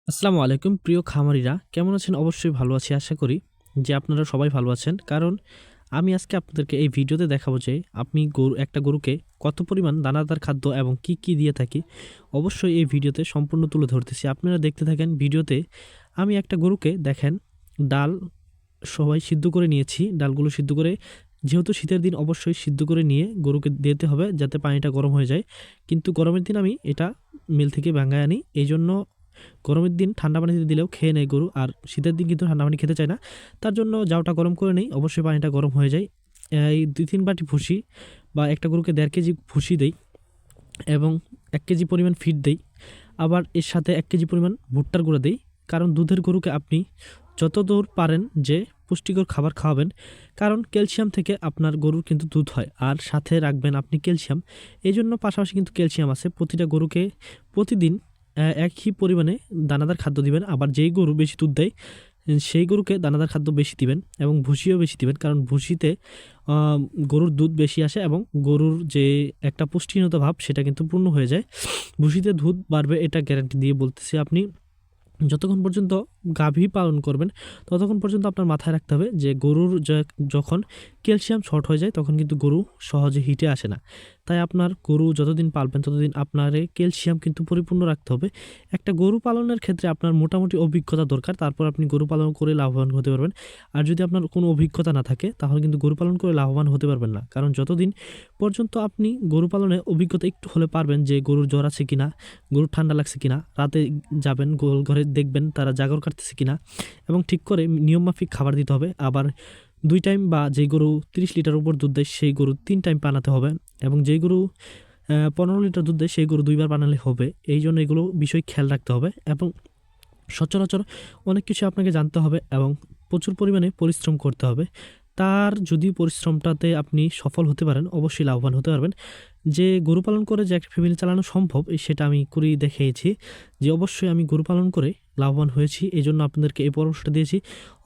আসসালামু আলাইকুম প্রিয় খামারিরা কেমন আছেন? অবশ্যই ভালো আছি। আশা করি যে আপনারা সবাই ভালো আছেন। কারণ আমি আজকে আপনাদেরকে এই ভিডিওতে দেখাবো যে আমি একটা গরুকে কত পরিমাণ দানাদার খাদ্য এবং কি দিয়ে থাকি। অবশ্যই এই ভিডিওতে সম্পূর্ণ তুলে ধরতেছি। আপনারা দেখতে থাকেন ভিডিওতে। আমি একটা গরুকে দেখেন ডাল সবাই সিদ্ধ করে নিয়েছি। ডালগুলো সিদ্ধ করে যেহেতু শীতের দিন অবশ্যই সিদ্ধ করে নিয়ে গরুকে দিতে হবে যাতে পানিটা গরম হয়ে যায়। কিন্তু গরমের দিন আমি এটা মিল থেকে ভাঙায় আনি। এইজন্য গরমের দিন ঠান্ডা পানিতে দিলেও খেয়ে নেয় গরু, আর শীতের দিন কিন্তু ঠান্ডা পানি খেতে চায় না। তার জন্য জাউটা গরম করে নেই, অবশ্যই পানিটা গরম হয়ে যায়। এই ২-৩ বাটি ভুসি বা একটা গরুকে ১.৫ কেজি ভুসি দেই এবং ১ কেজি পরিমাণ ফিড দেই। আবার এর সাথে ১ কেজি পরিমাণ ভুট্টার গুঁড়া দেই। কারণ দুধের গরুকে আপনি যতদূর পারেন যে পুষ্টিকর খাবার খাওয়াবেন, কারণ ক্যালসিয়াম থেকে আপনার গরুর কিন্তু দুধ হয়, আর সাথে রাখবেন আপনি ক্যালসিয়াম। এই জন্য পাশাপাশি কিন্তু ক্যালসিয়াম আছে। প্রতিটা গরুকে প্রতিদিন একই পরিমাণে দানাদার খাদ্য দিবেন। আবার যেই গরু বেশি দুধ দেয় সেই গরুকে দানাদার খাদ্য বেশি দিবেন এবং ভুসিও বেশি দিবেন, কারণ ভুসিতে গরুর দুধ বেশি আসে এবং গরুর যে একটা পুষ্টিহীনতা ভাব সেটা কিন্তু পূর্ণ হয়ে যায়। ভুসিতে দুধ বাড়বে এটা গ্যারান্টি দিয়ে বলতেছি। আপনি যতক্ষণ পর্যন্ত গাভী পালন করবেন ততক্ষণ পর্যন্ত আপনার মাথায় রাখতে হবে যে গরুর যখন ক্যালসিয়াম শর্ট হয়ে যায় তখন কিন্তু গরু সহজে হিটে আসে না। তাই আপনার গরু যতদিন পালবেন ততদিন আপনার ক্যালসিয়াম কিন্তু পরিপূর্ণ রাখতে হবে। একটা গরু পালনের ক্ষেত্রে আপনার মোটামুটি অভিজ্ঞতা দরকার, তারপর আপনি গরু পালন করে লাভবান হতে পারবেন। আর যদি আপনার কোনো অভিজ্ঞতা না থাকে তাহলে কিন্তু গরু পালন করে লাভবান হতে পারবেন না। কারণ যতদিন পর্যন্ত আপনি গরু পালনে অভিজ্ঞতা একটু হলে পারবেন যে গরুর জ্বর আছে কিনা, গরুর ঠান্ডা লাগছে কিনা, রাতে যাবেন গোল ঘরে দেখবেন তারা জাগর কাটতেছে কিনা, এবং ঠিক করে নিয়মমাফিক খাবার দিতে হবে। আবার ২ টাইম বা যেই গরু ৩০ লিটার উপর দুধ দেয় সেই গরু ৩ টাইম পানাতে হবে, এবং যেই গরু ১৫ লিটার দুধ দেয় সেই গরু ২ বার বানালে হবে। এই জন্য এগুলো বিষয় খেয়াল রাখতে হবে এবং সচরাচর অনেক কিছু আপনাকে জানতে হবে এবং প্রচুর পরিমাণে পরিশ্রম করতে হবে। তার যদি পরিশ্রমটাতে আপনি সফল হতে পারেন অবশ্যই লাভবান হতে পারবেন। যে গরু পালন করে যে একটা ফ্যামিলি চালানো সম্ভব সেটা আমি করেই দেখিয়েছি। যে অবশ্যই আমি গরু পালন করে লাভবান হয়েছি, এই জন্য আপনাদেরকে এই পরামর্শটা দিয়েছি।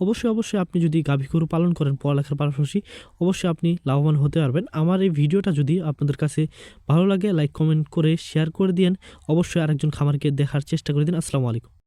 অবশ্যই আপনি যদি গাভী গরু পালন করেন পড়ালেখার পাশাপাশি অবশ্যই আপনি লাভবান হতে পারবেন। আমার এই ভিডিওটা যদি আপনাদের কাছে ভালো লাগে লাইক কমেন্ট করে শেয়ার করে দিন। অবশ্যই আরেকজন খামারকে দেখার চেষ্টা করে দিন। আসসালামু আলাইকুম।